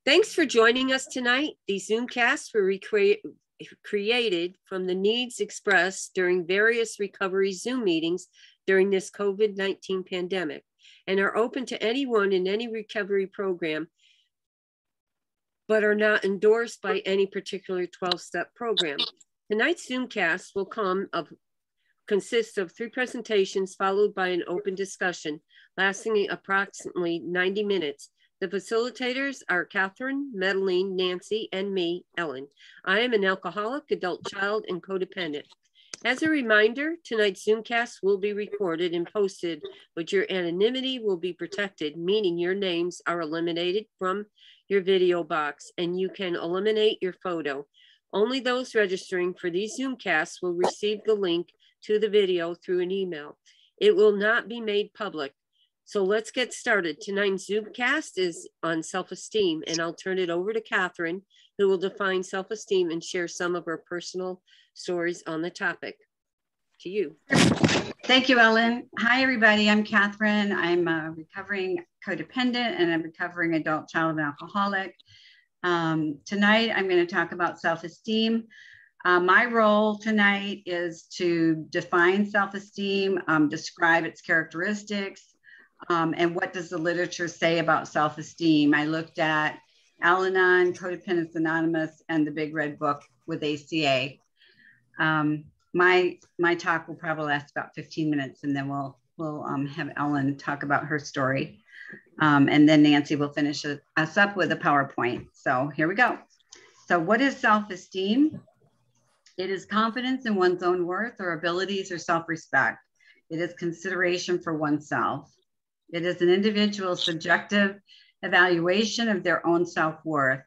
Thanks for joining us tonight. These Zoomcasts were created from the needs expressed during various recovery Zoom meetings during this COVID-19 pandemic and are open to anyone in any recovery program, but are not endorsed by any particular 12-step program. Tonight's Zoomcast will consist of 3 presentations followed by an open discussion lasting approximately 90 minutes. The facilitators are Catherine, Madeline, Nancy, and me, Ellen. I am an alcoholic, adult child, and codependent. As a reminder, tonight's Zoomcast will be recorded and posted, but your anonymity will be protected, meaning your names are eliminated from your video box and you can eliminate your photo. Only those registering for these Zoomcasts will receive the link to the video through an email. It will not be made public. So let's get started. Tonight's Zoomcast is on self-esteem, and I'll turn it over to Catherine, who will define self-esteem and share some of her personal stories on the topic. To you. Thank you, Ellen. Hi, everybody. I'm Catherine. I'm a recovering codependent and a recovering adult child and alcoholic. Tonight, I'm going to talk about self-esteem. My role tonight is to define self-esteem, describe its characteristics, and what does the literature say about self-esteem. I looked at Al-Anon, Codependence Anonymous, and the Big Red Book with ACA. My talk will probably last about 15 minutes, and then we'll have Ellen talk about her story. And then Nancy will finish us up with a PowerPoint. So here we go. So what is self-esteem? It is confidence in one's own worth or abilities or self-respect. It is consideration for oneself. It is an individual's subjective evaluation of their own self-worth.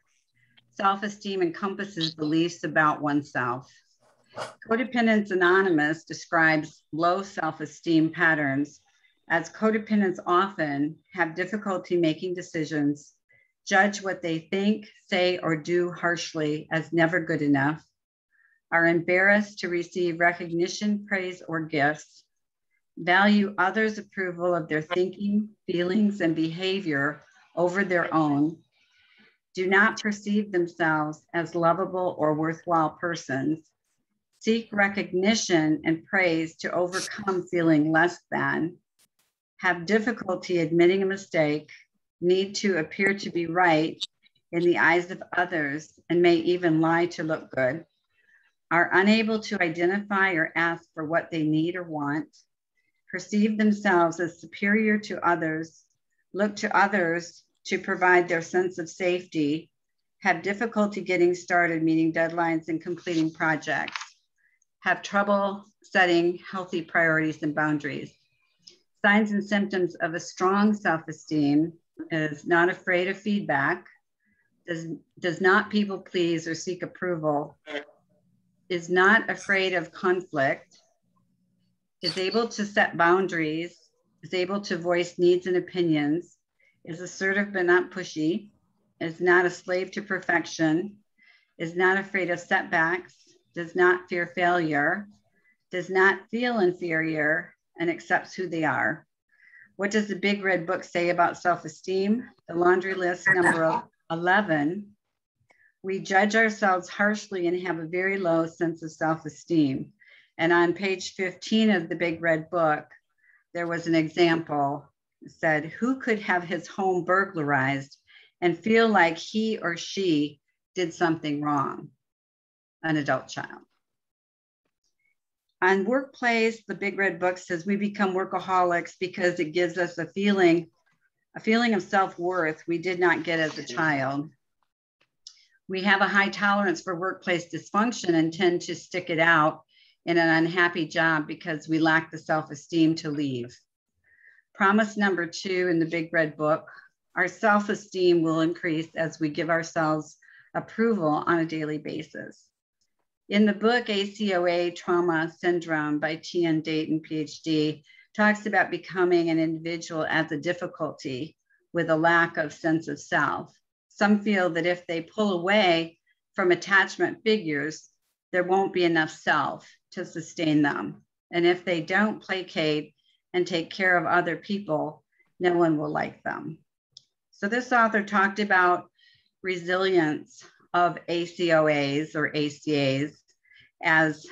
Self-esteem encompasses beliefs about oneself. Codependence Anonymous describes low self-esteem patterns as codependents often have difficulty making decisions, judge what they think, say, or do harshly as never good enough, are embarrassed to receive recognition, praise, or gifts, value others' approval of their thinking, feelings, and behavior over their own, do not perceive themselves as lovable or worthwhile persons, seek recognition and praise to overcome feeling less than, have difficulty admitting a mistake, need to appear to be right in the eyes of others, and may even lie to look good, are unable to identify or ask for what they need or want, perceive themselves as superior to others, look to others to provide their sense of safety, have difficulty getting started, meeting deadlines and completing projects, have trouble setting healthy priorities and boundaries. Signs and symptoms of a strong self-esteem is not afraid of feedback, does not people please or seek approval, is not afraid of conflict, is able to set boundaries, is able to voice needs and opinions, is assertive but not pushy, is not a slave to perfection, is not afraid of setbacks, does not fear failure, does not feel inferior, and accepts who they are. What does the Big Red Book say about self-esteem? The laundry list number 11. We judge ourselves harshly and have a very low sense of self-esteem. And on page 15 of the Big Red Book, there was an example. It said, who could have his home burglarized and feel like he or she did something wrong? An adult child. On workplace, the Big Red Book says we become workaholics because it gives us a feeling of self-worth we did not get as a child. We have a high tolerance for workplace dysfunction and tend to stick it out in an unhappy job because we lack the self-esteem to leave. Promise number 2 in the Big Red Book, our self-esteem will increase as we give ourselves approval on a daily basis. In the book ACOA Trauma Syndrome by T.N. Dayton, PhD, talks about becoming an individual as a difficulty with a lack of sense of self. Some feel that if they pull away from attachment figures, there won't be enough self to sustain them. And if they don't placate and take care of other people, no one will like them. So this author talked about resilience of ACOAs or ACAs as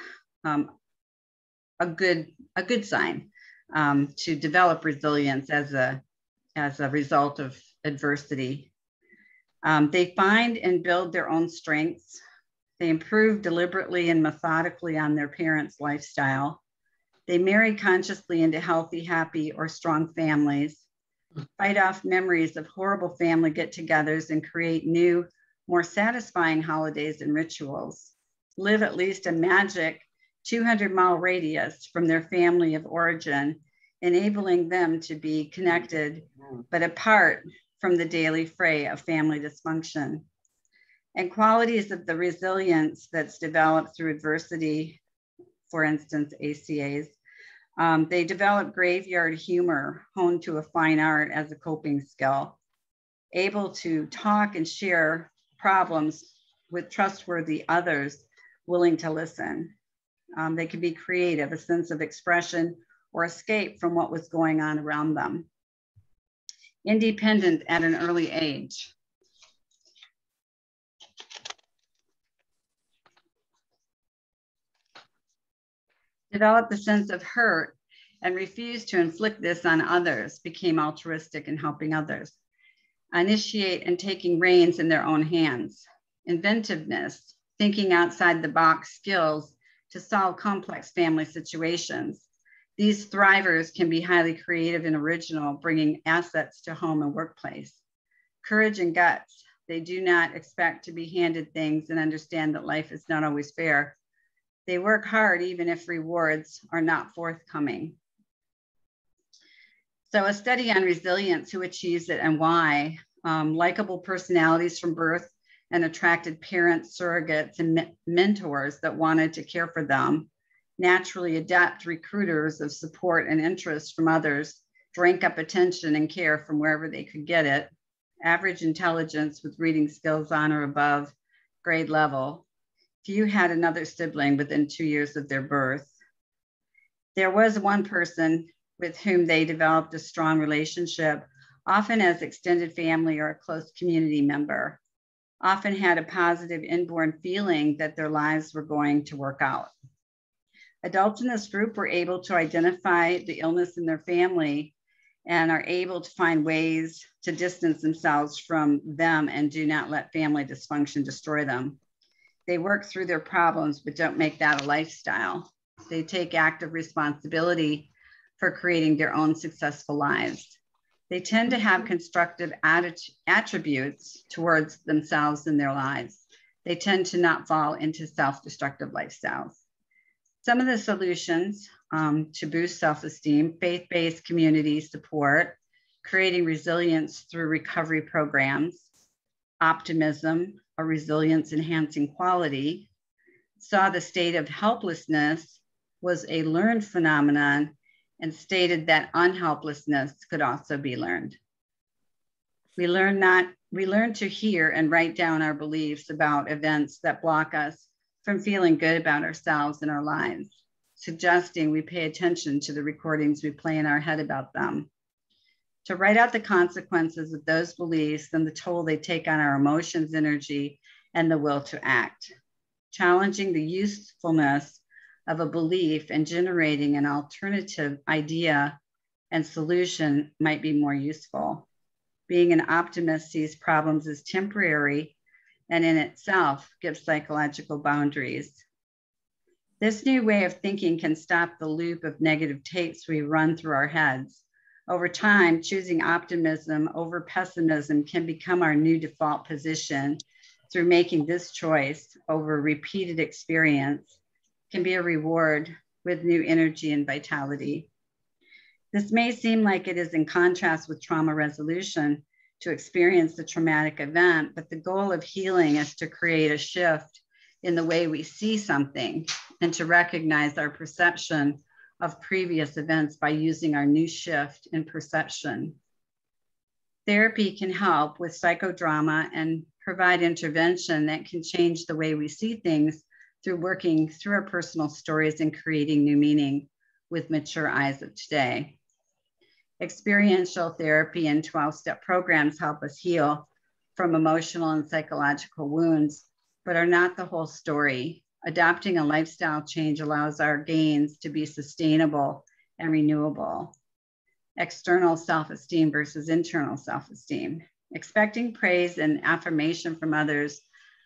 a good sign to develop resilience as a result of adversity. They find and build their own strengths. They improve deliberately and methodically on their parents' lifestyle. They marry consciously into healthy, happy, or strong families, fight off memories of horrible family get-togethers and create new, more satisfying holidays and rituals, live at least a magic 200-mile radius from their family of origin, enabling them to be connected but apart from the daily fray of family dysfunction. And qualities of the resilience that's developed through adversity, for instance, ACAs, they develop graveyard humor honed to a fine art as a coping skill, able to talk and share problems with trustworthy others willing to listen. They can be creative, a sense of expression or escape from what was going on around them. Independent at an early age. Developed a sense of hurt and refused to inflict this on others, became altruistic in helping others. Initiate and taking reins in their own hands. Inventiveness, thinking outside the box skills to solve complex family situations. These thrivers can be highly creative and original, bringing assets to home and workplace. Courage and guts. They do not expect to be handed things and understand that life is not always fair. They work hard even if rewards are not forthcoming. So a study on resilience, who achieves it and why. Likable personalities from birth and attracted parents, surrogates, and mentors that wanted to care for them. Naturally adept recruiters of support and interest from others, drank up attention and care from wherever they could get it. Average intelligence with reading skills on or above grade level. Few had another sibling within 2 years of their birth. There was one person with whom they developed a strong relationship, often as extended family or a close community member, often had a positive inborn feeling that their lives were going to work out. Adults in this group were able to identify the illness in their family and are able to find ways to distance themselves from them and do not let family dysfunction destroy them. They work through their problems, but don't make that a lifestyle. They take active responsibility for creating their own successful lives. They tend to have constructive attributes towards themselves in their lives. They tend to not fall into self-destructive lifestyles. Some of the solutions to boost self-esteem: faith-based community support, creating resilience through recovery programs, optimism, a resilience-enhancing quality, saw the state of helplessness was a learned phenomenon, and stated that unhelplessness could also be learned. We learn to hear and write down our beliefs about events that block us from feeling good about ourselves and our lives, suggesting we pay attention to the recordings we play in our head about them. To write out the consequences of those beliefs and the toll they take on our emotions, energy, and the will to act. Challenging the usefulness of a belief and generating an alternative idea and solution might be more useful. Being an optimist sees problems as temporary and in itself gives psychological boundaries. This new way of thinking can stop the loop of negative tapes we run through our heads. Over time, choosing optimism over pessimism can become our new default position. Through making this choice over repeated experience can be a reward with new energy and vitality. This may seem like it is in contrast with trauma resolution to experience the traumatic event, but the goal of healing is to create a shift in the way we see something and to recognize our perception of previous events by using our new shift in perception. Therapy can help with psychodrama and provide intervention that can change the way we see things through working through our personal stories and creating new meaning with mature eyes of today. Experiential therapy and 12-step programs help us heal from emotional and psychological wounds, but are not the whole story. Adopting a lifestyle change allows our gains to be sustainable and renewable. External self-esteem versus internal self-esteem. Expecting praise and affirmation from others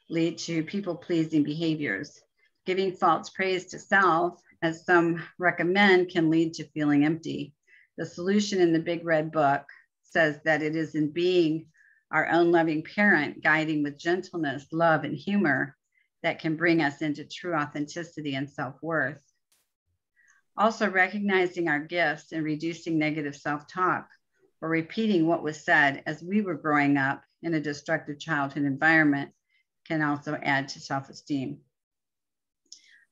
lead to people-pleasing behaviors. Giving false praise to self, as some recommend, can lead to feeling empty. The solution in the Big Red Book says that it is in being our own loving parent, guiding with gentleness, love, and humor, that can bring us into true authenticity and self-worth. Also, recognizing our gifts and reducing negative self-talk or repeating what was said as we were growing up in a destructive childhood environment can also add to self-esteem.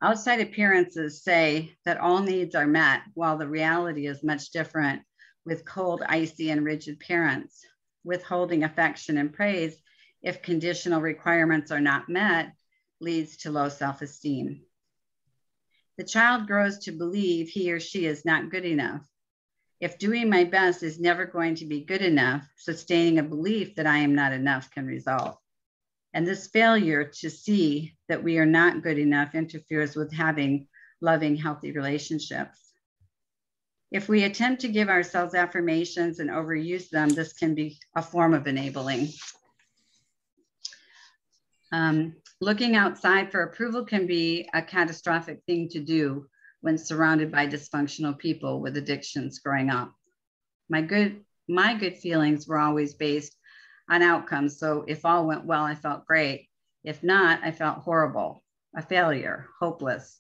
Outside appearances say that all needs are met, while the reality is much different, with cold, icy, and rigid parents. Withholding affection and praise, if conditional requirements are not met, leads to low self-esteem. The child grows to believe he or she is not good enough. If doing my best is never going to be good enough, sustaining a belief that I am not enough can result. And this failure to see that we are not good enough interferes with having loving, healthy relationships. If we attempt to give ourselves affirmations and overuse them, this can be a form of enabling. Looking outside for approval can be a catastrophic thing to do when surrounded by dysfunctional people with addictions growing up. My good feelings were always based on outcomes. So if all went well, I felt great. If not, I felt horrible, a failure, hopeless.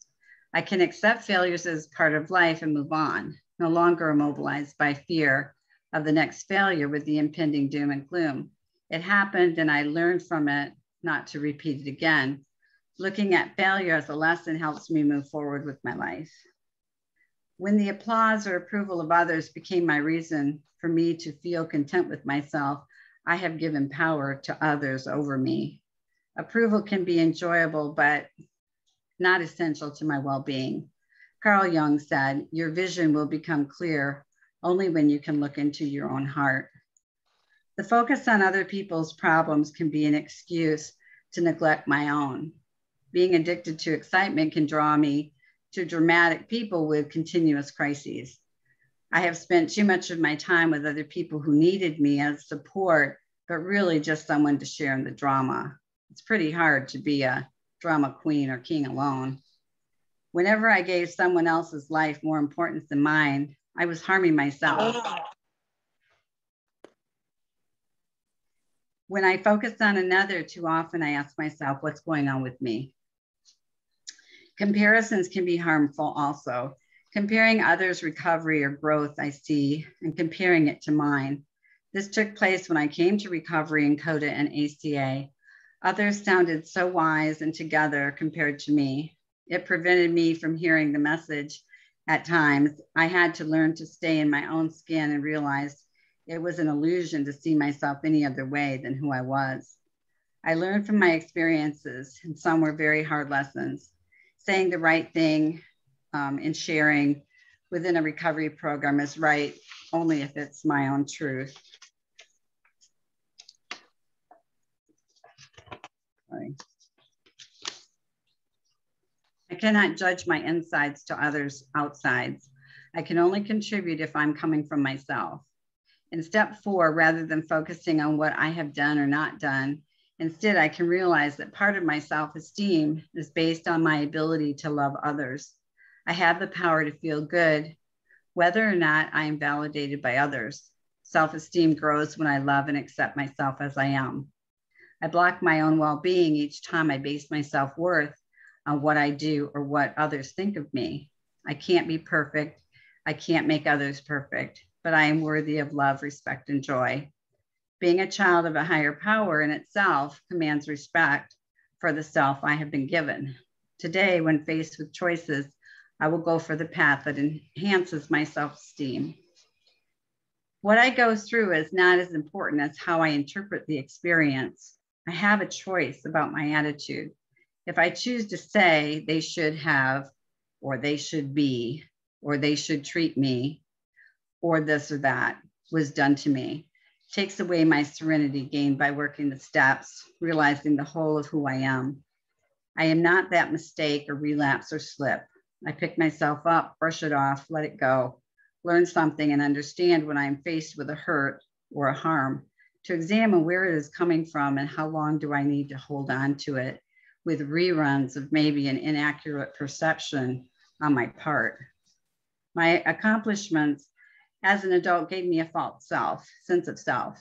I can accept failures as part of life and move on, no longer immobilized by fear of the next failure with the impending doom and gloom. It happened and I learned from it not to repeat it again. Looking at failure as a lesson helps me move forward with my life. When the applause or approval of others became my reason for me to feel content with myself, I have given power to others over me. Approval can be enjoyable, but not essential to my well-being. Carl Jung said, your vision will become clear only when you can look into your own heart. The focus on other people's problems can be an excuse to neglect my own. Being addicted to excitement can draw me to dramatic people with continuous crises. I have spent too much of my time with other people who needed me as support, but really just someone to share in the drama. It's pretty hard to be a drama queen or king alone. Whenever I gave someone else's life more importance than mine, I was harming myself. When I focus on another too often, I ask myself, what's going on with me? Comparisons can be harmful also. Comparing others' recovery or growth I see and comparing it to mine. This took place when I came to recovery in CODA and ACA. Others sounded so wise and together compared to me. It prevented me from hearing the message at times. I had to learn to stay in my own skin and realize it was an illusion to see myself any other way than who I was. I learned from my experiences, and some were very hard lessons. Saying the right thing and sharing within a recovery program is right only if it's my own truth. Sorry. I cannot judge my insides to others' outsides. I can only contribute if I'm coming from myself. In step 4, rather than focusing on what I have done or not done, instead I can realize that part of my self-esteem is based on my ability to love others. I have the power to feel good, whether or not I am validated by others. Self-esteem grows when I love and accept myself as I am. I block my own well-being each time I base my self-worth on what I do or what others think of me. I can't be perfect. I can't make others perfect, but I am worthy of love, respect, and joy. Being a child of a higher power in itself commands respect for the self I have been given. Today, when faced with choices, I will go for the path that enhances my self-esteem. What I go through is not as important as how I interpret the experience. I have a choice about my attitude. If I choose to say they should have, or they should be, or they should treat me, or this or that was done to me, takes away my serenity gained by working the steps, realizing the whole of who I am. I am not that mistake or relapse or slip. I pick myself up, brush it off, let it go, learn something, and understand when I am faced with a hurt or a harm, to examine where it is coming from and how long do I need to hold on to it with reruns of maybe an inaccurate perception on my part. My accomplishments as an adult gave me a false sense of self.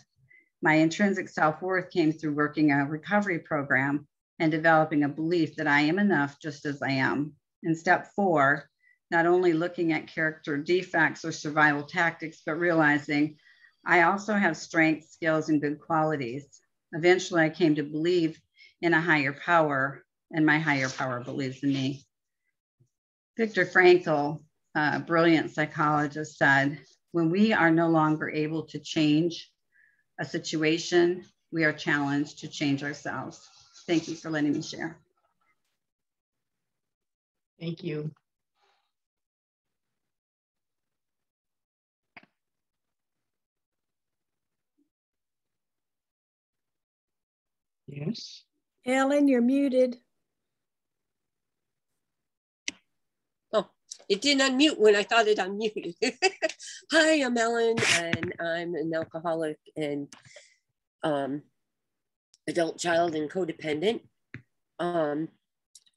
My intrinsic self-worth came through working a recovery program and developing a belief that I am enough just as I am. In step 4, not only looking at character defects or survival tactics, but realizing I also have strengths, skills, and good qualities. Eventually, I came to believe in a higher power, and my higher power believes in me. Viktor Frankl, a brilliant psychologist, said, when we are no longer able to change a situation, we are challenged to change ourselves. Thank you for letting me share. Thank you. Yes. Ellen, you're muted. Oh, it didn't unmute when I thought it unmuted. Hi, I'm Ellen, and I'm an alcoholic and adult child and codependent.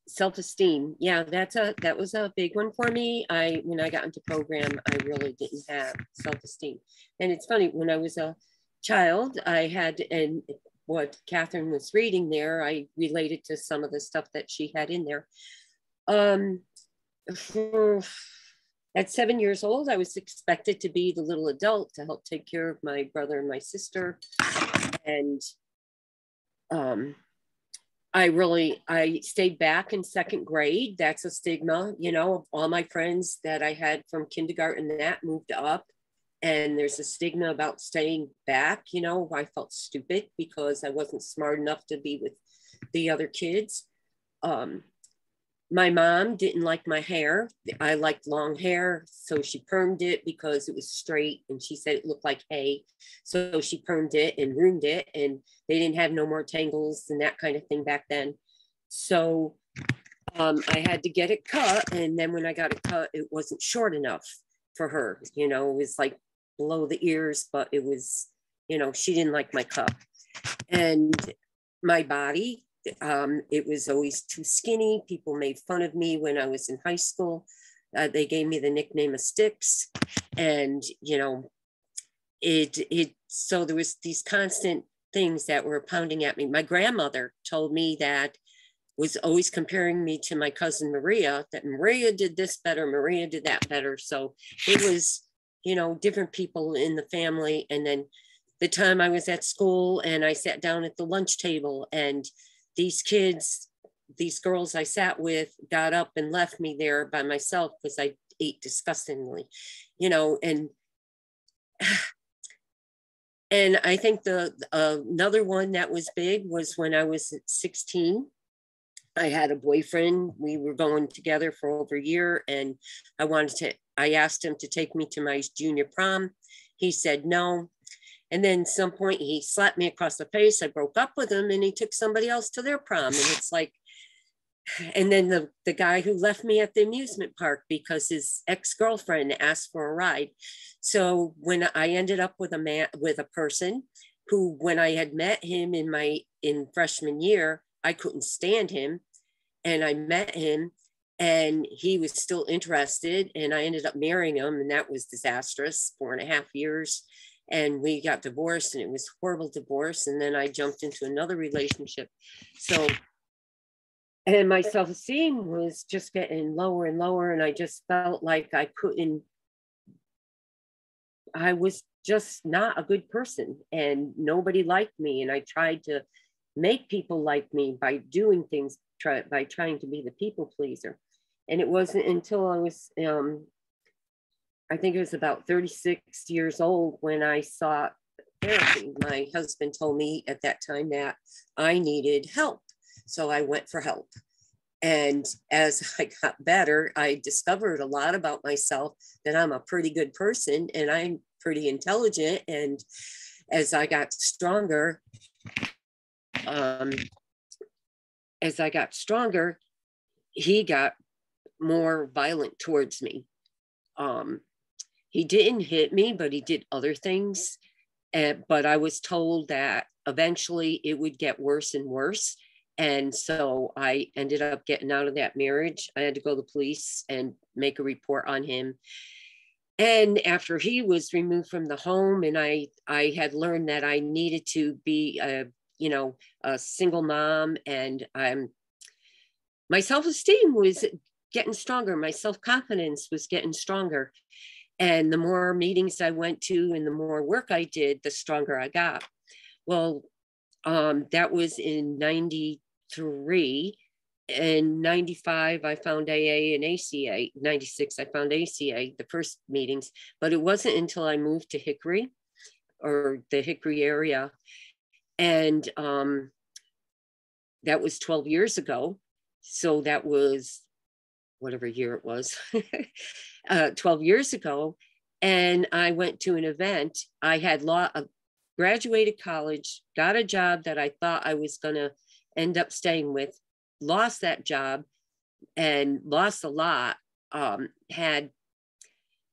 Self-esteem, yeah, that was a big one for me. When I got into program, I really didn't have self-esteem. And it's funny, when I was a child, I had, and what Catherine was reading there, I related to some of the stuff that she had in there. At 7 years old, I was expected to be the little adult to help take care of my brother and my sister. And I stayed back in second grade. That's a stigma, you know, all my friends that I had from kindergarten that moved up. And there's a stigma about staying back. You know, I felt stupid because I wasn't smart enough to be with the other kids. My mom didn't like my hair. I liked long hair, so she permed it because it was straight, and she said it looked like hay. So she permed it and ruined it, and they didn't have no more tangles and that kind of thing back then. So I had to get it cut, and then when I got it cut, it wasn't short enough for her. You know, it was like below the ears, but it was, you know, she didn't like my cut. And my body, it was always too skinny. People made fun of me when I was in high school. They gave me the nickname of Sticks. And, you know, so there was these constant things that were pounding at me. My grandmother told me that, was always comparing me to my cousin Maria, that Maria did this better, Maria did that better. So it was, you know, different people in the family. And then the time I was at school and I sat down at the lunch table, and these kids, these girls I sat with got up and left me there by myself because I ate disgustingly, you know, and I think another one that was big was when I was 16. I had a boyfriend. We were going together for over a year, and I asked him to take me to my junior prom. He said no. And then some point he slapped me across the face. I broke up with him, and he took somebody else to their prom. And it's like, and then the guy who left me at the amusement park because his ex-girlfriend asked for a ride. So when I ended up with a person who, when I had met him in freshman year, I couldn't stand him. And I met him, and he was still interested, and I ended up marrying him, and that was disastrous, 4.5 years. And we got divorced, and it was a horrible divorce. And then I jumped into another relationship. So, and my self-esteem was just getting lower and lower. And I just felt like I was just not a good person, and nobody liked me. And I tried to make people like me by doing things, by trying to be the people pleaser. And it wasn't until I was, I think it was about 36 years old when I sought therapy. My husband told me at that time that I needed help. So I went for help. And as I got better, I discovered a lot about myself, that I'm a pretty good person and I'm pretty intelligent. And as I got stronger, um, he got more violent towards me. He didn't hit me, but he did other things. But I was told that eventually it would get worse and worse. And so I ended up getting out of that marriage. I had to go to the police and make a report on him. And after he was removed from the home, and I had learned that I needed to be a single mom, and my self-esteem was getting stronger. My self-confidence was getting stronger. And the more meetings I went to and the more work I did, the stronger I got. Well, that was in 93. In 95, I found AA and ACA. 96, I found ACA, the first meetings. But it wasn't until I moved to Hickory, or the Hickory area. And that was 12 years ago. So that was whatever year it was, 12 years ago. And I went to an event. I had graduated college, got a job that I thought I was going to end up staying with, lost that job and lost a lot.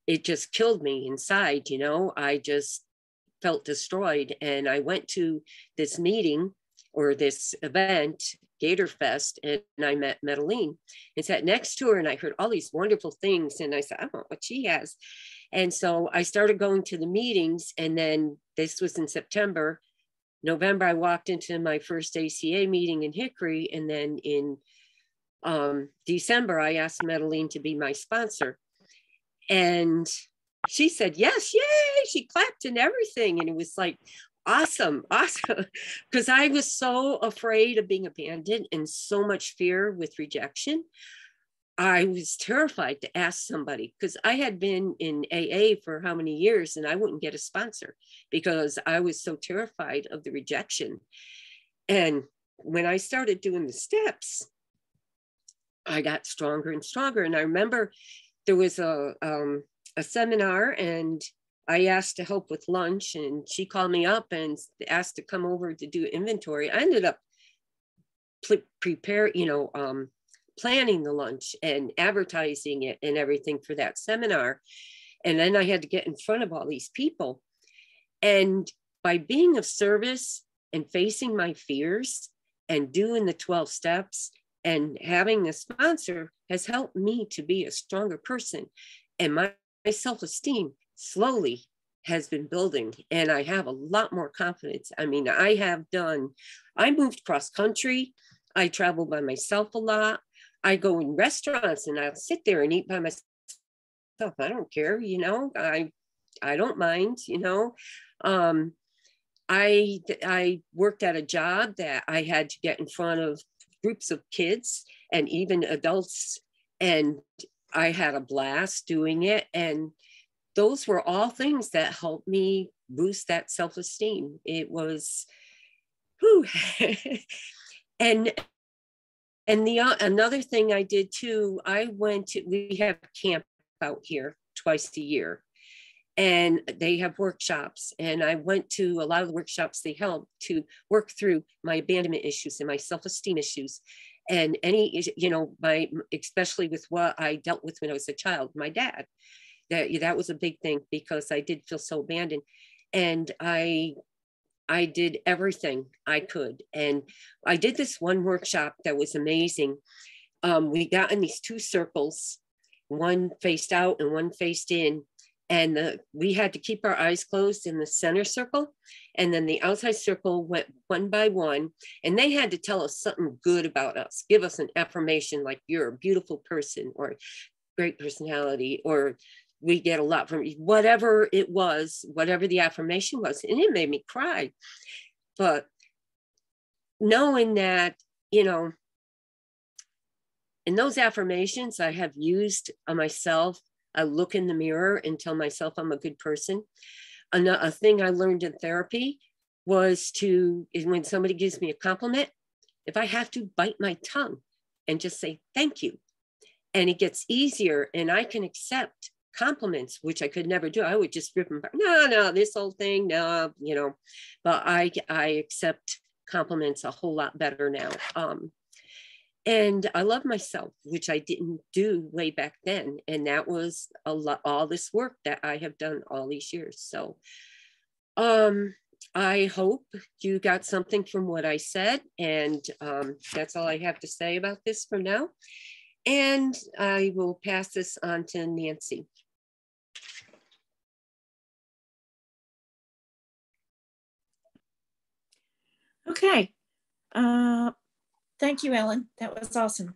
It just killed me inside, I just felt destroyed. And I went to this meeting or this event, Gator Fest, and I met Madeline and sat next to her, and I heard all these wonderful things. And I said, I want what she has. And so I started going to the meetings. And then this was in September. November, I walked into my first ACA meeting in Hickory. And then in December, I asked Madeline to be my sponsor. And she said, yes, yay. She clapped and everything. And it was like, awesome. Because I was so afraid of being abandoned and so much fear with rejection. I was terrified to ask somebody, because I had been in AA for how many years and I wouldn't get a sponsor because I was so terrified of the rejection. And when I started doing the steps, I got stronger and stronger. And I remember there was a seminar, and I asked to help with lunch, and she called me up and asked to come over to do inventory. I ended up planning the lunch and advertising it and everything for that seminar. And then I had to get in front of all these people. And by being of service and facing my fears and doing the 12 steps and having a sponsor has helped me to be a stronger person. And my self-esteem slowly has been building, and I have a lot more confidence. I mean, I moved cross country. I travel by myself a lot. I go in restaurants and I'll sit there and eat by myself. I don't care, I don't mind, I worked at a job that I had to get in front of groups of kids and even adults, and I had a blast doing it. And those were all things that helped me boost that self-esteem. It was, whew. and another thing I did too, we have camp out here twice a year, and they have workshops. And I went to a lot of the workshops they held to work through my abandonment issues and my self-esteem issues. And especially with what I dealt with when I was a child, my dad, that was a big thing, because I did feel so abandoned. And I did everything I could. And I did this one workshop that was amazing. We got in these two circles, one faced out and one faced in. And we had to keep our eyes closed in the center circle. And then the outside circle went one by one. And they had to tell us something good about us, give us an affirmation like, you're a beautiful person, or great personality, or we get a lot from whatever it was, whatever the affirmation was. And it made me cry. But knowing that, in those affirmations I have used on myself, I look in the mirror and tell myself I'm a good person. A thing I learned in therapy was when somebody gives me a compliment, if I have to, bite my tongue and just say, thank you. And it gets easier, and I can accept compliments, which I could never do. I would just rip them apart. No, this whole thing, no, but I accept compliments a whole lot better now. And I love myself, which I didn't do way back then. And that was all this work that I have done all these years. So I hope you got something from what I said. And that's all I have to say about this for now. And I will pass this on to Nancy. Okay. Thank you, Ellen. That was awesome.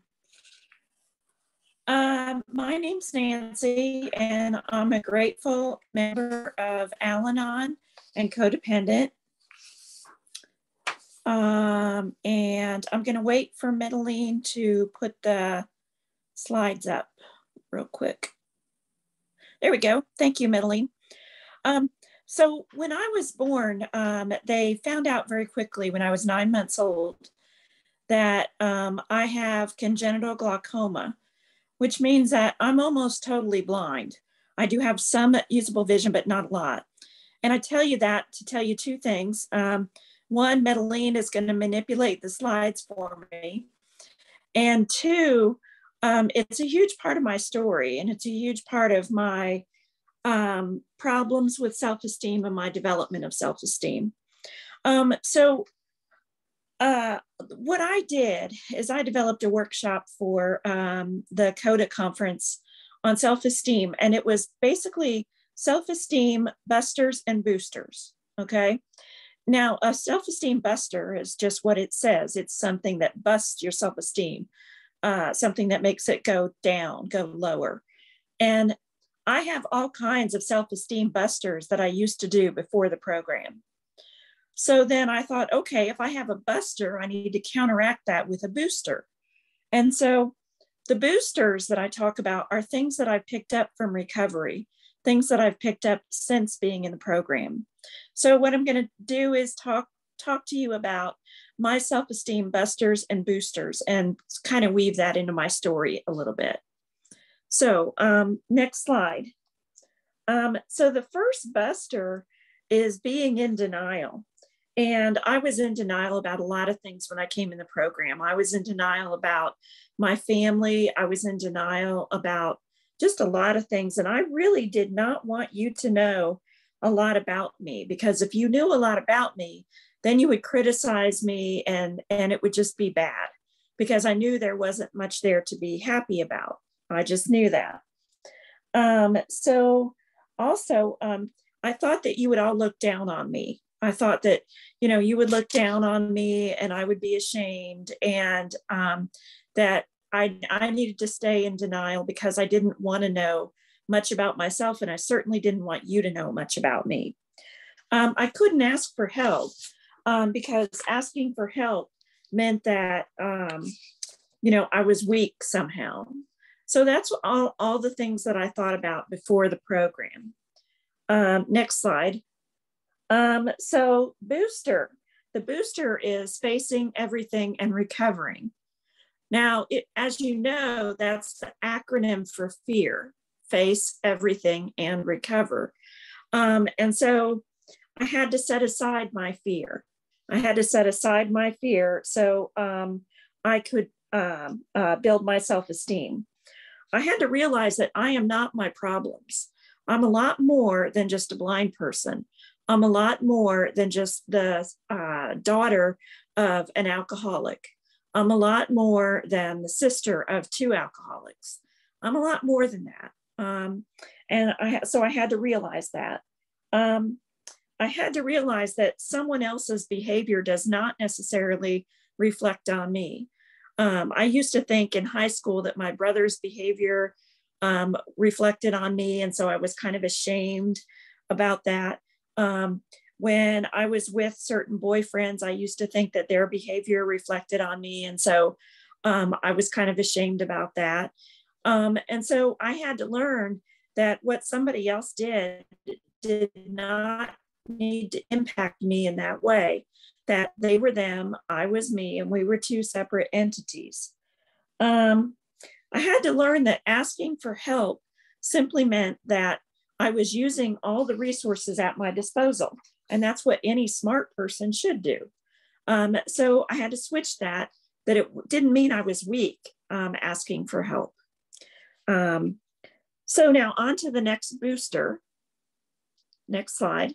My name's Nancy, and I'm a grateful member of Al-Anon and Codependent. And I'm going to wait for Medeline to put the slides up real quick. There we go. Thank you, Medeline. So when I was born, they found out very quickly when I was 9 months old that I have congenital glaucoma, which means that I'm almost totally blind. I do have some usable vision, but not a lot. And I tell you that to tell you two things. One, Medeline is going to manipulate the slides for me. And two, it's a huge part of my story, and it's a huge part of my problems with self-esteem and my development of self-esteem. What I did is I developed a workshop for the CODA conference on self-esteem, and it was basically self-esteem busters and boosters, okay? Now, a self-esteem buster is just what it says. It's something that busts your self-esteem, something that makes it go down, go lower. And I have all kinds of self-esteem busters that I used to do before the program. So then I thought, okay, if I have a buster, I need to counteract that with a booster. And so the boosters that I talk about are things that I've picked up from recovery, things that I've picked up since being in the program. So what I'm going to do is talk to you about my self-esteem busters and boosters and kind of weave that into my story a little bit. So next slide. So the first buster is being in denial. And I was in denial about a lot of things when I came in the program. I was in denial about my family. I was in denial about just a lot of things. And I really did not want you to know a lot about me, because if you knew a lot about me, then you would criticize me and it would just be bad, because I knew there wasn't much there to be happy about. I just knew that. So also, I thought that you would all look down on me. I thought that, you would look down on me and I would be ashamed, and that I needed to stay in denial because I didn't want to know much about myself. And I certainly didn't want you to know much about me. I couldn't ask for help because asking for help meant that, I was weak somehow. So that's all the things that I thought about before the program. Next slide. So booster, the booster is facing everything and recovering. Now, as you know, that's the acronym for fear, face everything and recover. And so I had to set aside my fear. I had to set aside my fear so I could build my self-esteem. I had to realize that I am not my problems. I'm a lot more than just a blind person. I'm a lot more than just the daughter of an alcoholic. I'm a lot more than the sister of two alcoholics. I'm a lot more than that. So I had to realize that. I had to realize that someone else's behavior does not necessarily reflect on me. I used to think in high school that my brother's behavior reflected on me. And so I was kind of ashamed about that. When I was with certain boyfriends, I used to think that their behavior reflected on me. And so I was kind of ashamed about that. And so I had to learn that what somebody else did not need to impact me in that way, that they were them, I was me, and we were two separate entities. I had to learn that asking for help simply meant that I was using all the resources at my disposal. And that's what any smart person should do. So I had to switch that it didn't mean I was weak asking for help. So now on to the next booster. Next slide.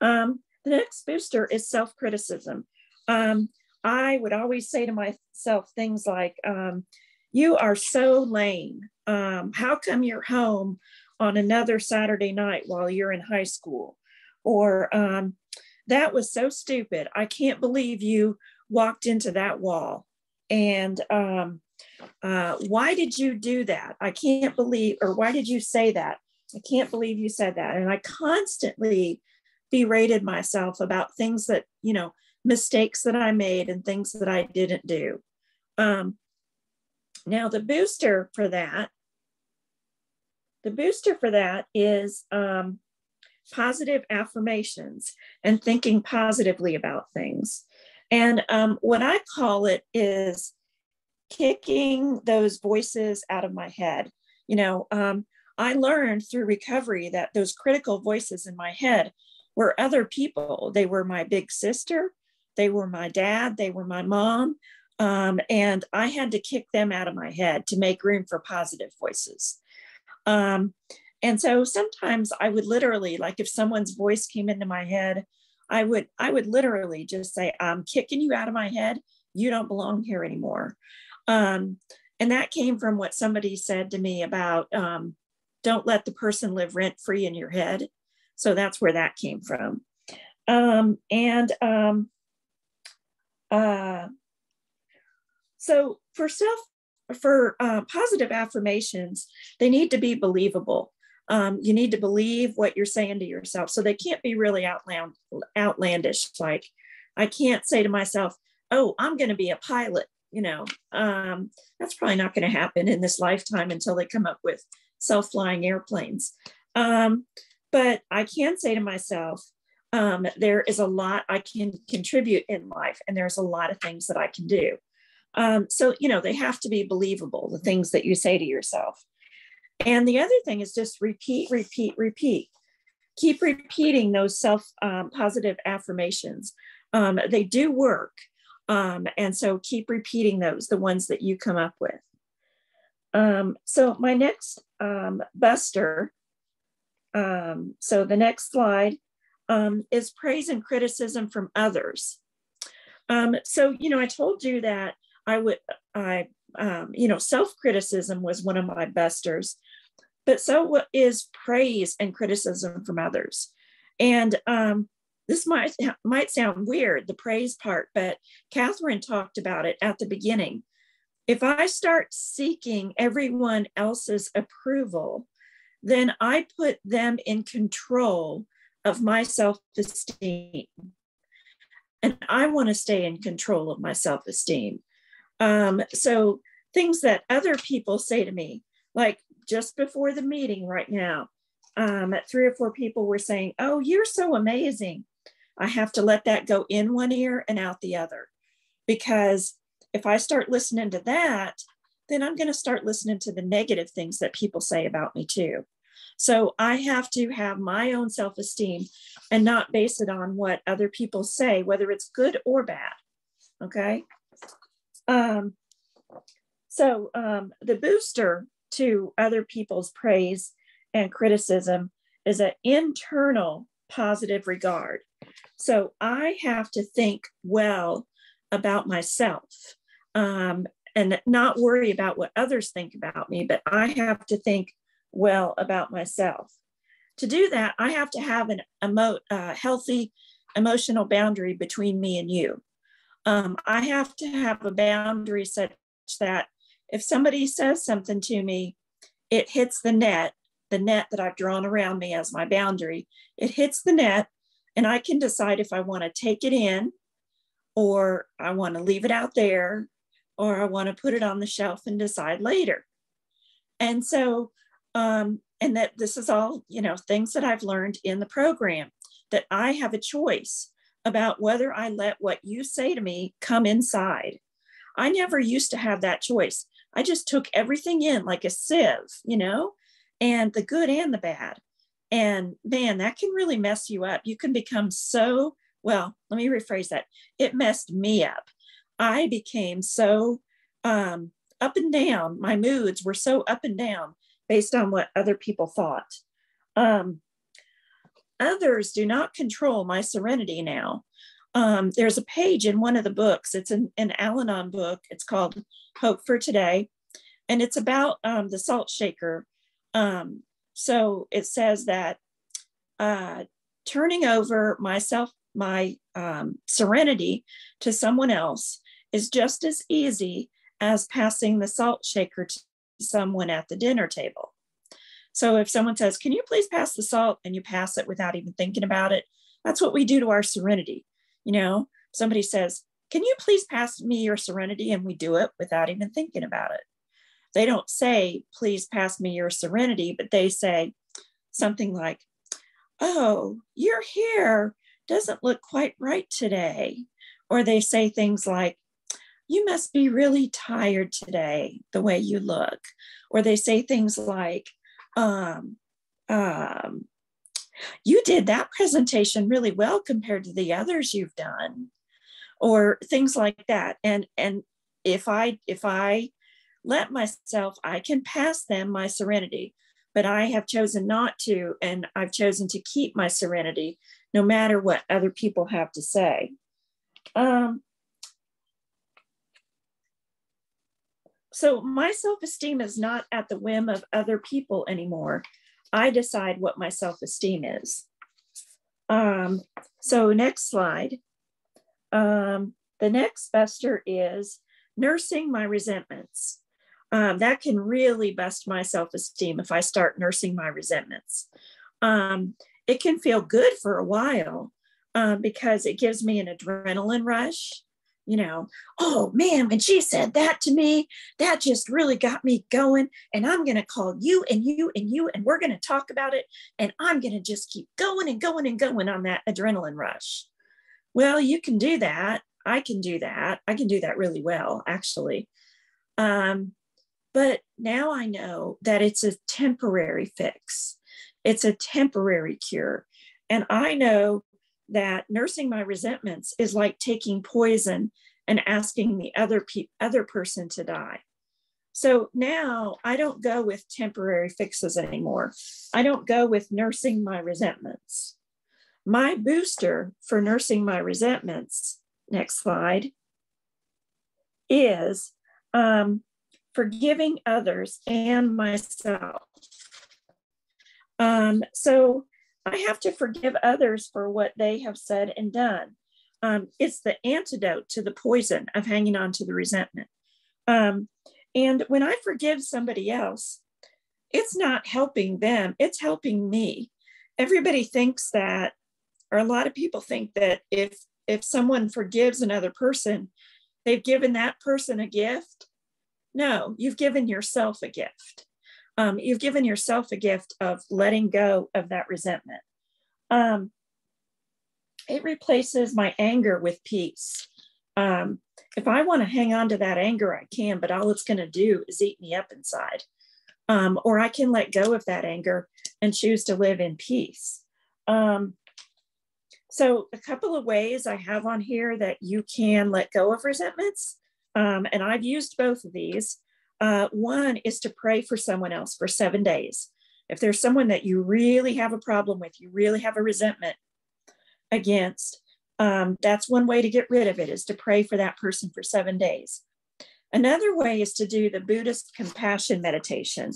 The next booster is self-criticism. I would always say to myself things like, you are so lame. How come you're home on another Saturday night while you're in high school? Or that was so stupid. I can't believe you walked into that wall. And why did you do that? I can't believe, or why did you say that? I can't believe you said that. And I constantly berated myself about things that, mistakes that I made and things that I didn't do. Now the booster for that is positive affirmations and thinking positively about things. And what I call it is kicking those voices out of my head. I learned through recovery that those critical voices in my head were other people. They were my big sister, they were my dad, they were my mom. And I had to kick them out of my head to make room for positive voices. And so sometimes I would literally, like if someone's voice came into my head, I would literally just say, I'm kicking you out of my head. You don't belong here anymore. And that came from what somebody said to me about, don't let the person live rent free in your head. So that's where that came from. So for positive affirmations, they need to be believable. You need to believe what you're saying to yourself. So they can't be really outlandish. Like I can't say to myself, oh, I'm going to be a pilot. That's probably not going to happen in this lifetime until they come up with self-flying airplanes. But I can say to myself, there is a lot I can contribute in life, and there's a lot of things that I can do. So, they have to be believable, the things that you say to yourself. And the other thing is just repeat. Keep repeating those positive affirmations. They do work. And so keep repeating those, the ones that you come up with. So my next buster, so the next slide is praise and criticism from others. So, I told you that self-criticism was one of my busters, but so is praise and criticism from others. And this might sound weird, the praise part, but Catherine talked about it at the beginning. If I start seeking everyone else's approval, then I put them in control of my self-esteem. And I want to stay in control of my self-esteem. So things that other people say to me, like just before the meeting right now, 3 or 4 people were saying, oh, you're so amazing. I have to let that go in one ear and out the other, because if I start listening to that, then I'm going to start listening to the negative things that people say about me too. So I have to have my own self-esteem and not base it on what other people say, whether it's good or bad. Okay. So the booster to other people's praise and criticism is an internal positive regard. So I have to think well about myself and not worry about what others think about me, but I have to think well about myself. To do that, I have to have a healthy emotional boundary between me and you. I have to have a boundary such that if somebody says something to me, it hits the net that I've drawn around me as my boundary. It hits the net, and I can decide if I want to take it in, or I want to leave it out there, or I want to put it on the shelf and decide later. And so, and that this is all, things that I've learned in the program, that I have a choice about whether I let what you say to me come inside. I never used to have that choice. I just took everything in like a sieve, and the good and the bad. And man, that can really mess you up. You can become so, well, let me rephrase that. It messed me up. I became so up and down. My moods were so up and down based on what other people thought. Others do not control my serenity now. There's a page in one of the books. It's an Al-Anon book. It's called Hope for Today. And it's about the salt shaker. So it says that turning over my serenity to someone else is just as easy as passing the salt shaker to someone at the dinner table. So if someone says, can you please pass the salt, and you pass it without even thinking about it, that's what we do to our serenity. You know, somebody says, can you please pass me your serenity? And we do it without even thinking about it. They don't say, please pass me your serenity, but they say something like, oh, your hair doesn't look quite right today. Or they say things like, you must be really tired today, the way you look. Or they say things like, you did that presentation really well compared to the others you've done, or things like that. And if I let myself, I can pass them my serenity, but I have chosen not to, and I've chosen to keep my serenity no matter what other people have to say. So my self-esteem is not at the whim of other people anymore. I decide what my self-esteem is. So next slide. The next buster is nursing my resentments. That can really bust my self-esteem if I start nursing my resentments. It can feel good for a while because it gives me an adrenaline rush. You know, oh man, when she said that to me, that just really got me going. And I'm going to call you and you and you, and we're going to talk about it. And I'm going to just keep going and going and going on that adrenaline rush. Well, you can do that. I can do that. I can do that really well, actually. But now I know that it's a temporary fix. It's a temporary cure. And I know that nursing my resentments is like taking poison and asking the other person to die. So now I don't go with temporary fixes anymore. I don't go with nursing my resentments. My booster for nursing my resentments, next slide, is forgiving others and myself. So I have to forgive others for what they have said and done. It's the antidote to the poison of hanging on to the resentment. And when I forgive somebody else, it's not helping them, it's helping me. Everybody thinks that, or a lot of people think that if someone forgives another person, they've given that person a gift. No, you've given yourself a gift. You've given yourself a gift of letting go of that resentment. It replaces my anger with peace. If I want to hang on to that anger, I can, but all it's going to do is eat me up inside. Or I can let go of that anger and choose to live in peace. So a couple of ways I have on here that you can let go of resentments. And I've used both of these. One is to pray for someone else for 7 days. If there's someone that you really have a problem with, you really have a resentment against, that's one way to get rid of it, is to pray for that person for 7 days. Another way is to do the Buddhist compassion meditation.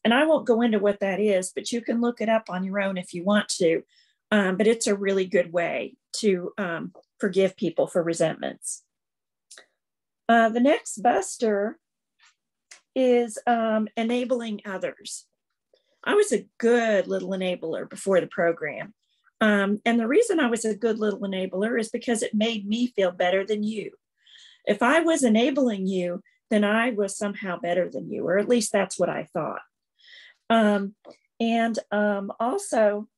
And I won't go into what that is, but you can look it up on your own if you want to. But it's a really good way to forgive people for resentments. The next buster is enabling others. I was a good little enabler before the program. And the reason I was a good little enabler is because it made me feel better than you. If I was enabling you, then I was somehow better than you, or at least that's what I thought. Also,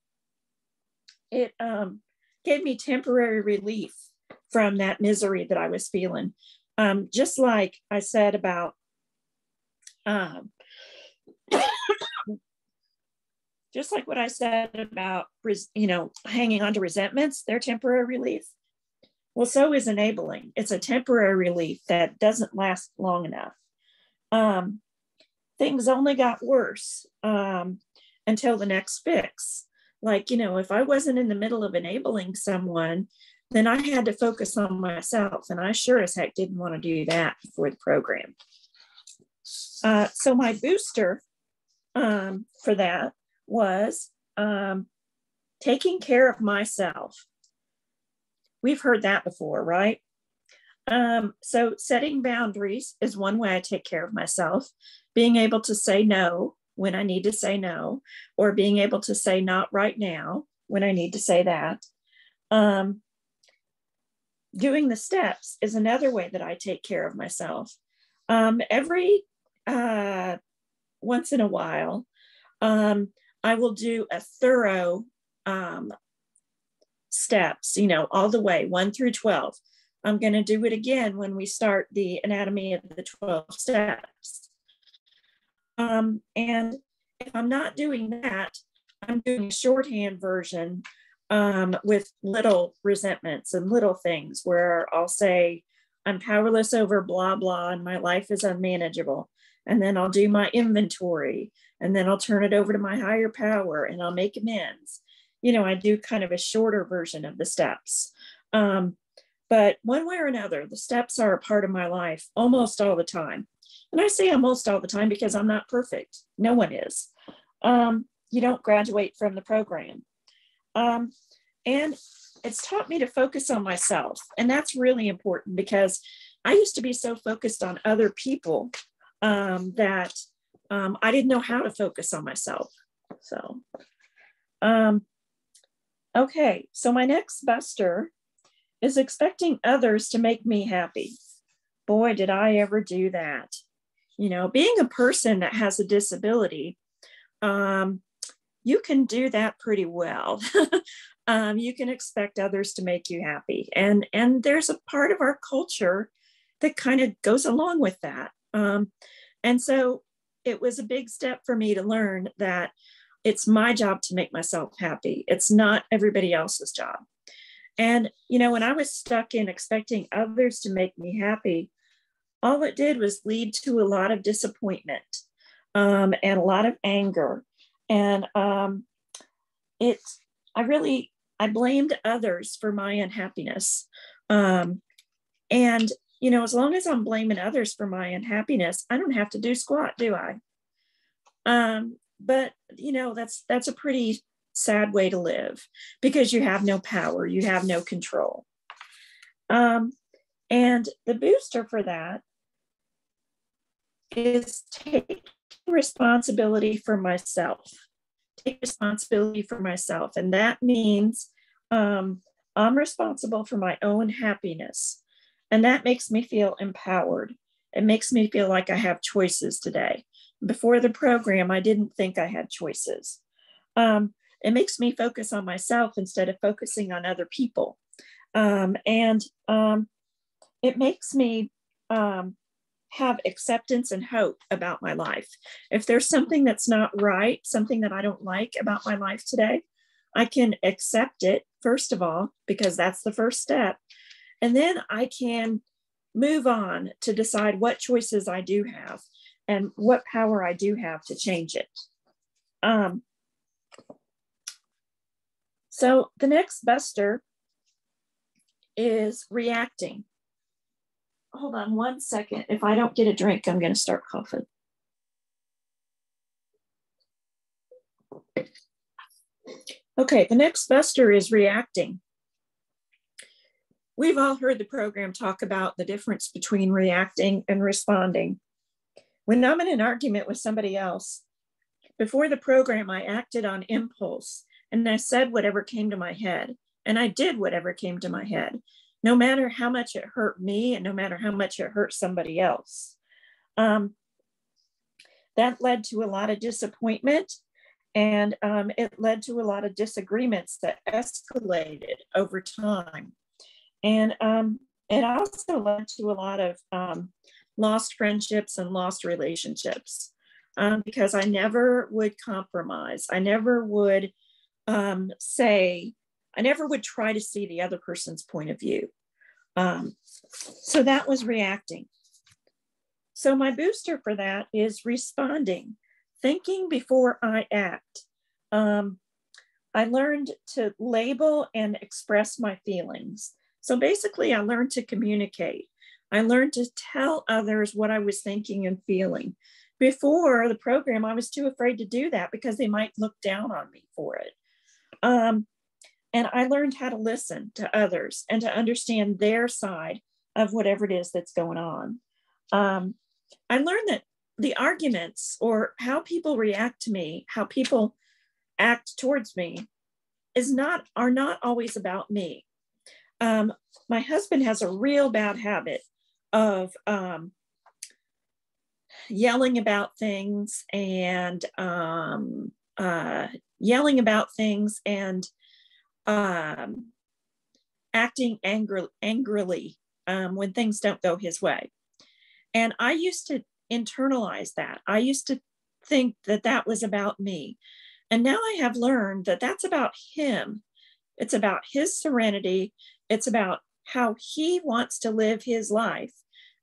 it gave me temporary relief from that misery that I was feeling. Just like I said about just like what I said about, hanging on to resentments, they're temporary relief. Well, so is enabling. It's a temporary relief that doesn't last long enough. Things only got worse until the next fix. Like, if I wasn't in the middle of enabling someone, then I had to focus on myself. And I sure as heck didn't want to do that before the program. So my booster for that was taking care of myself. We've heard that before, right? So setting boundaries is one way I take care of myself. Being able to say no when I need to say no, or being able to say not right now when I need to say that. Doing the steps is another way that I take care of myself. Every once in a while, I will do a thorough steps, all the way 1 through 12. I'm going to do it again when we start the anatomy of the 12 steps. And if I'm not doing that, I'm doing a shorthand version with little resentments and little things where I'll say, I'm powerless over blah, blah, and my life is unmanageable. And then I'll do my inventory, and then I'll turn it over to my higher power and I'll make amends. I do kind of a shorter version of the steps. But one way or another, the steps are a part of my life almost all the time. And I say almost all the time because I'm not perfect. No one is. You don't graduate from the program. And it's taught me to focus on myself. And that's really important because I used to be so focused on other people that I didn't know how to focus on myself. So, okay. So my next buster is expecting others to make me happy. Boy, did I ever do that. Being a person that has a disability, you can do that pretty well. You can expect others to make you happy. And there's a part of our culture that kind of goes along with that. And so it was a big step for me to learn that it's my job to make myself happy. It's not everybody else's job. And, when I was stuck in expecting others to make me happy, all it did was lead to a lot of disappointment and a lot of anger. And I blamed others for my unhappiness. And, as long as I'm blaming others for my unhappiness, I don't have to do squat, do I? But, that's a pretty sad way to live because you have no power, you have no control. And the booster for that is take responsibility for myself. Take responsibility for myself. And that means I'm responsible for my own happiness. And that makes me feel empowered. It makes me feel like I have choices today. Before the program, I didn't think I had choices. It makes me focus on myself instead of focusing on other people. And it makes me have acceptance and hope about my life. If there's something that's not right, something that I don't like about my life today, I can accept it, first of all, because that's the first step. And then I can move on to decide what choices I do have and what power I do have to change it. So the next buster is reacting. Hold on 1 second. If I don't get a drink, I'm going to start coughing. Okay, the next buster is reacting. We've all heard the program talk about the difference between reacting and responding. When I'm in an argument with somebody else, before the program, I acted on impulse and I said whatever came to my head, and I did whatever came to my head, no matter how much it hurt me and no matter how much it hurt somebody else. That led to a lot of disappointment, and it led to a lot of disagreements that escalated over time. And it also led to a lot of lost friendships and lost relationships. because I never would compromise. I never would I never would try to see the other person's point of view. So that was reacting. So my booster for that is responding, thinking before I act. I learned to label and express my feelings. So basically, I learned to communicate. I learned to tell others what I was thinking and feeling. Before the program, I was too afraid to do that because they might look down on me for it. And I learned how to listen to others and to understand their side of whatever it is that's going on. I learned that the arguments or how people react to me, how people act towards me are not always about me. My husband has a real bad habit of yelling about things and acting angrily when things don't go his way. And I used to internalize that. I used to think that that was about me. And now I have learned that that's about him. It's about his serenity. It's about how he wants to live his life.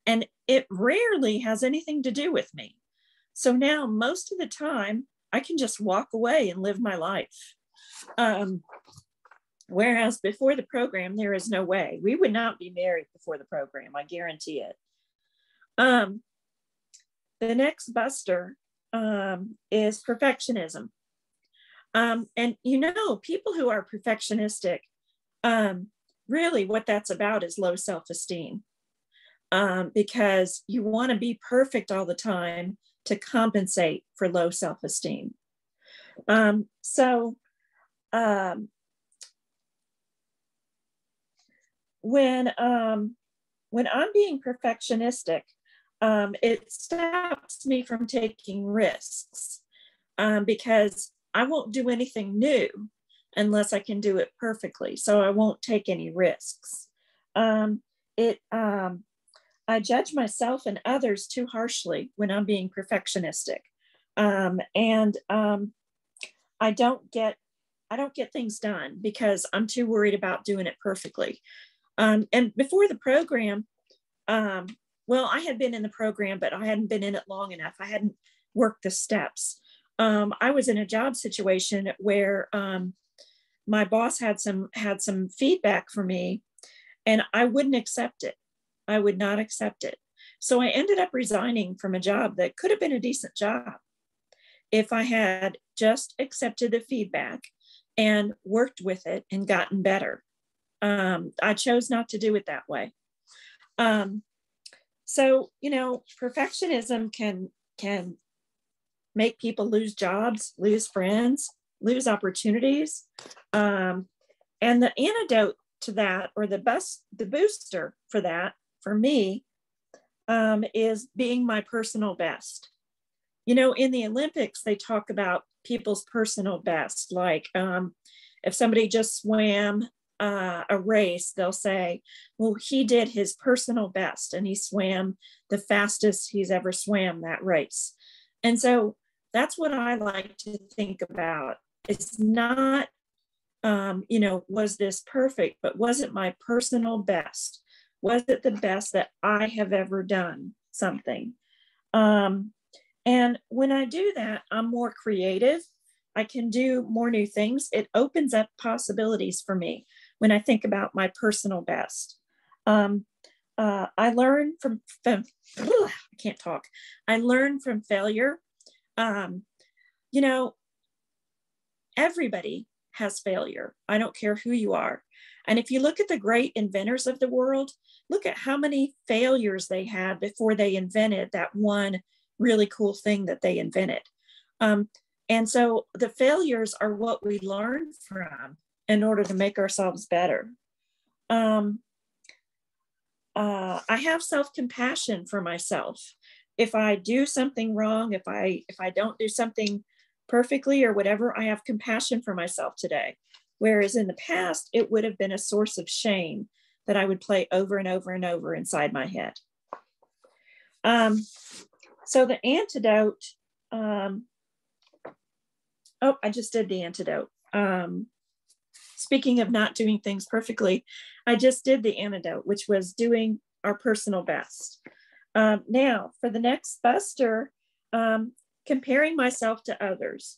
And it rarely has anything to do with me. So now most of the time, I can just walk away and live my life. Whereas before the program, there is no way. We would not be married before the program, I guarantee it. The next buster is perfectionism. And people who are perfectionistic, really what that's about is low self-esteem, because you want to be perfect all the time to compensate for low self-esteem. When I'm being perfectionistic, it stops me from taking risks, because I won't do anything new unless I can do it perfectly. So I won't take any risks. I judge myself and others too harshly when I'm being perfectionistic. I don't get things done because I'm too worried about doing it perfectly. And before the program, I had been in the program, but I hadn't been in it long enough. I hadn't worked the steps. I was in a job situation where my boss had some feedback for me, and I wouldn't accept it. I would not accept it. So I ended up resigning from a job that could have been a decent job if I had just accepted the feedback and worked with it and gotten better. I chose not to do it that way. Perfectionism can make people lose jobs, lose friends, lose opportunities. And the antidote to that, or the booster for that, for me, is being my personal best. In the Olympics, they talk about people's personal best. Like if somebody just swam a race, they'll say, well, he did his personal best and he swam the fastest he's ever swam that race. And so that's what I like to think about. It's not, was this perfect, but was it my personal best? Was it the best that I have ever done something? And when I do that, I'm more creative. I can do more new things. It opens up possibilities for me when I think about my personal best. I learn from I can't talk. I learn from failure. Everybody has failure. I don't care who you are. And if you look at the great inventors of the world, look at how many failures they had before they invented that one really cool thing that they invented. And so the failures are what we learn from in order to make ourselves better. I have self-compassion for myself. If I do something wrong, if I don't do something perfectly or whatever, I have compassion for myself today. Whereas in the past, it would have been a source of shame that I would play over and over and over inside my head. So the antidote oh, I just did the antidote. Speaking of not doing things perfectly, I just did the antidote, which was doing our personal best. Now, for the next buster, comparing myself to others.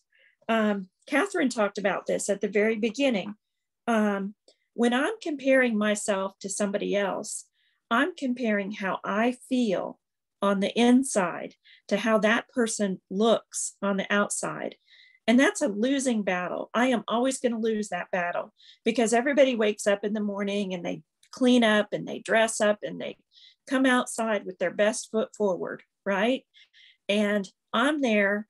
Catherine talked about this at the very beginning. When I'm comparing myself to somebody else, I'm comparing how I feel on the inside to how that person looks on the outside. And that's a losing battle. I am always going to lose that battle because everybody wakes up in the morning and they clean up and they dress up and they come outside with their best foot forward, right? And I'm there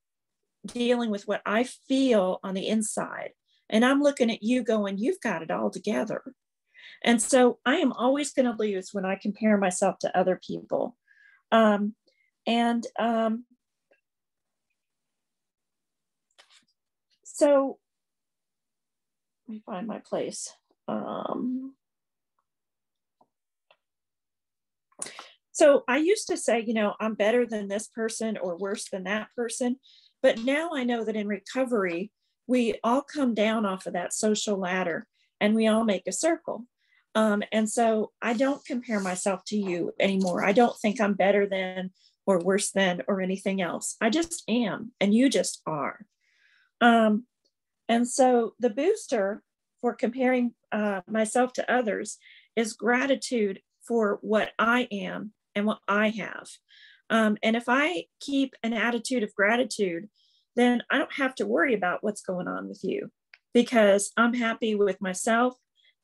dealing with what I feel on the inside. And I'm looking at you going, you've got it all together. And so I am always going to lose when I compare myself to other people. So let me find my place. So I used to say, you know, I'm better than this person or worse than that person. But now I know that in recovery, we all come down off of that social ladder and we all make a circle. And so I don't compare myself to you anymore. I don't think I'm better than or worse than or anything else. I just am, and you just are. And so the booster for comparing myself to others is gratitude for what I am and what I have. And if I keep an attitude of gratitude, then I don't have to worry about what's going on with you because I'm happy with myself.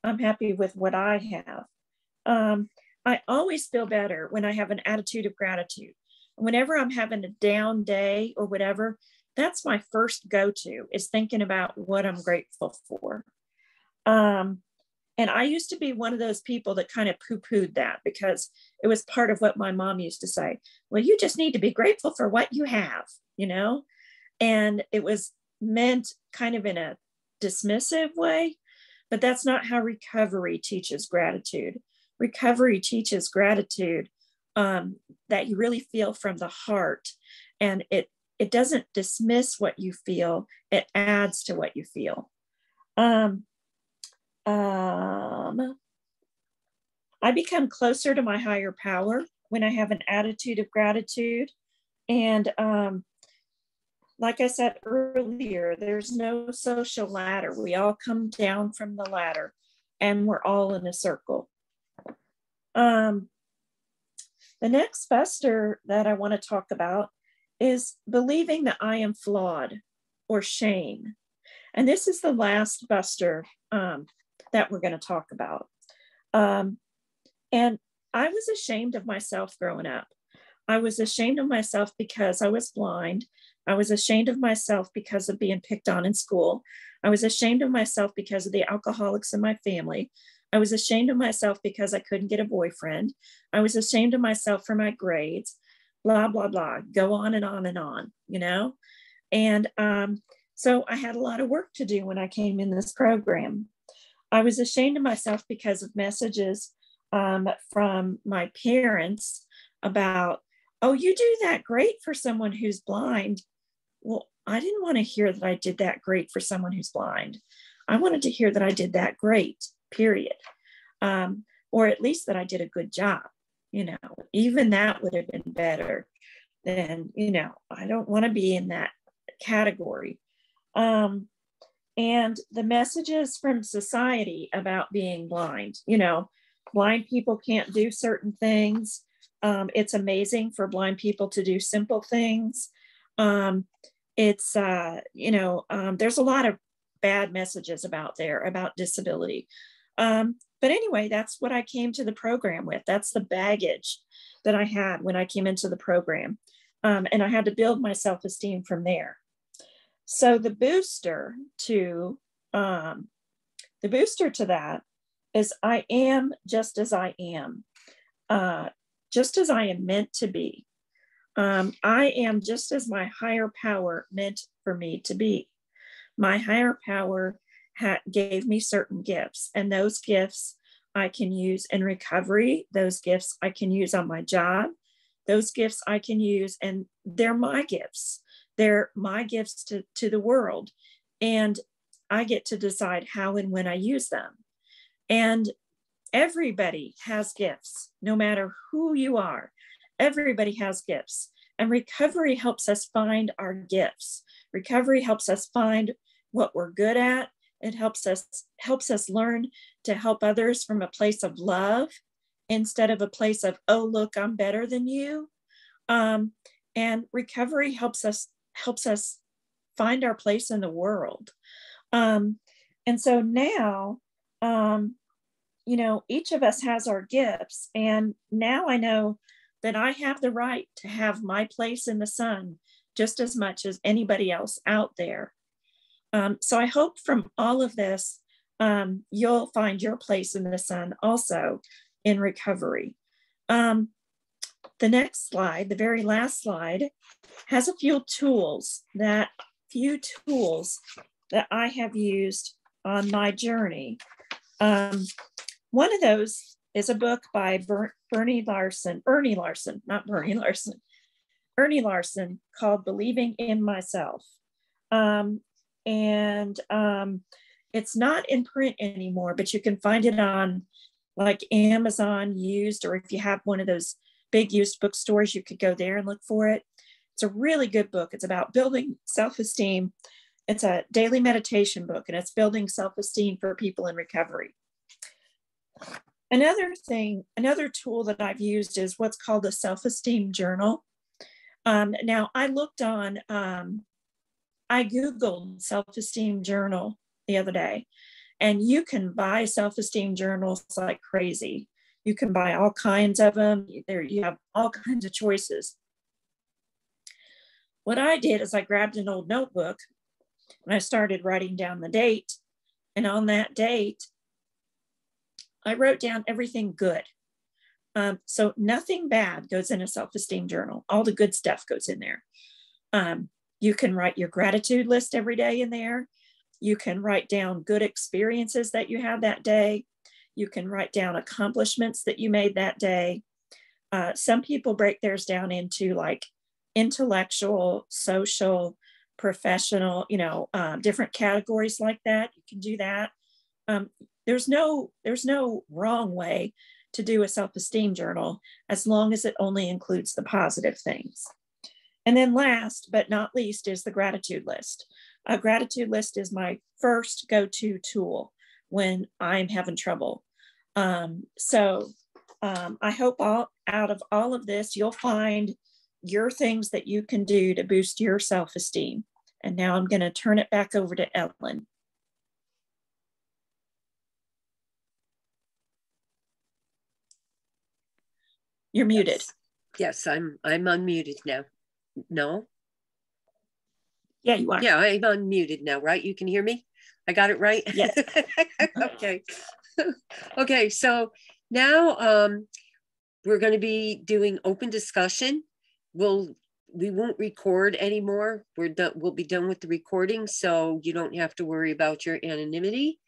I'm happy with what I have. I always feel better when I have an attitude of gratitude. Whenever I'm having a down day or whatever, that's my first go-to is thinking about what I'm grateful for. And I used to be one of those people that kind of poo-pooed that because it was part of what my mom used to say. Well, you just need to be grateful for what you have, you know? And it was meant kind of in a dismissive way, but that's not how recovery teaches gratitude. Recovery teaches gratitude that you really feel from the heart. And it doesn't dismiss what you feel, it adds to what you feel. I become closer to my higher power when I have an attitude of gratitude. And like I said earlier, there's no social ladder. We all come down from the ladder and we're all in a circle. The next buster that I want to talk about is believing that I am flawed or shame. And this is the last buster that we're going to talk about. And I was ashamed of myself growing up. I was ashamed of myself because I was blind. I was ashamed of myself because of being picked on in school. I was ashamed of myself because of the alcoholics in my family. I was ashamed of myself because I couldn't get a boyfriend. I was ashamed of myself for my grades, blah, blah, blah, go on and on and on, you know? And so I had a lot of work to do when I came in this program. I was ashamed of myself because of messages from my parents about, oh, you do that great for someone who's blind. Well, I didn't want to hear that I did that great for someone who's blind. I wanted to hear that I did that great, period. Or at least that I did a good job. You know, even that would have been better than, you know, I don't want to be in that category. And the messages from society about being blind, you know, blind people can't do certain things. It's amazing for blind people to do simple things. There's a lot of bad messages about disability. But anyway, that's what I came to the program with. That's the baggage that I had when I came into the program. And I had to build my self-esteem from there. So the booster to that is I am just as I am, just as I am meant to be. I am just as my higher power meant for me to be. My higher power gave me certain gifts, and those gifts I can use in recovery. Those gifts I can use on my job. Those gifts I can use, and they're my gifts. They're my gifts to the world. And I get to decide how and when I use them. And everybody has gifts, no matter who you are. Everybody has gifts. And recovery helps us find our gifts. Recovery helps us find what we're good at. It helps us learn to help others from a place of love instead of a place of, oh, look, I'm better than you. And recovery helps us find our place in the world. And so now, each of us has our gifts. And now I know that I have the right to have my place in the sun just as much as anybody else out there. So I hope from all of this, you'll find your place in the sun also in recovery. The next slide, the very last slide, has a few tools that I have used on my journey. One of those is a book by Ernie Larson called Believing in Myself. It's not in print anymore, but you can find it on like Amazon used, or if you have one of those big used bookstores, you could go there and look for it. It's a really good book. It's about building self-esteem. It's a daily meditation book, and it's building self-esteem for people in recovery. Another tool that I've used is what's called a self-esteem journal. Now I looked on, I Googled self-esteem journal the other day, and you can buy self-esteem journals like crazy. You can buy all kinds of them. You have all kinds of choices. What I did is I grabbed an old notebook and I started writing down the date. And on that date, I wrote down everything good. So nothing bad goes in a self-esteem journal. All the good stuff goes in there. You can write your gratitude list every day in there. You can write down good experiences that you had that day. You can write down accomplishments that you made that day. Some people break theirs down into like intellectual, social, professional, different categories like that. You can do that. There's no wrong way to do a self-esteem journal as long as it only includes the positive things. And then last but not least is the gratitude list. A gratitude list is my first go-to tool when I'm having trouble. So I hope out of all of this, you'll find your things that you can do to boost your self-esteem. And now I'm going to turn it back over to Ellen. You're muted. Yes, I'm unmuted now. No? Yeah, you are. Yeah, I'm unmuted now, right? You can hear me? I got it right? Yes. Okay. Okay, so now we're going to be doing open discussion. We won't record anymore. We'll be done with the recording, so you don't have to worry about your anonymity.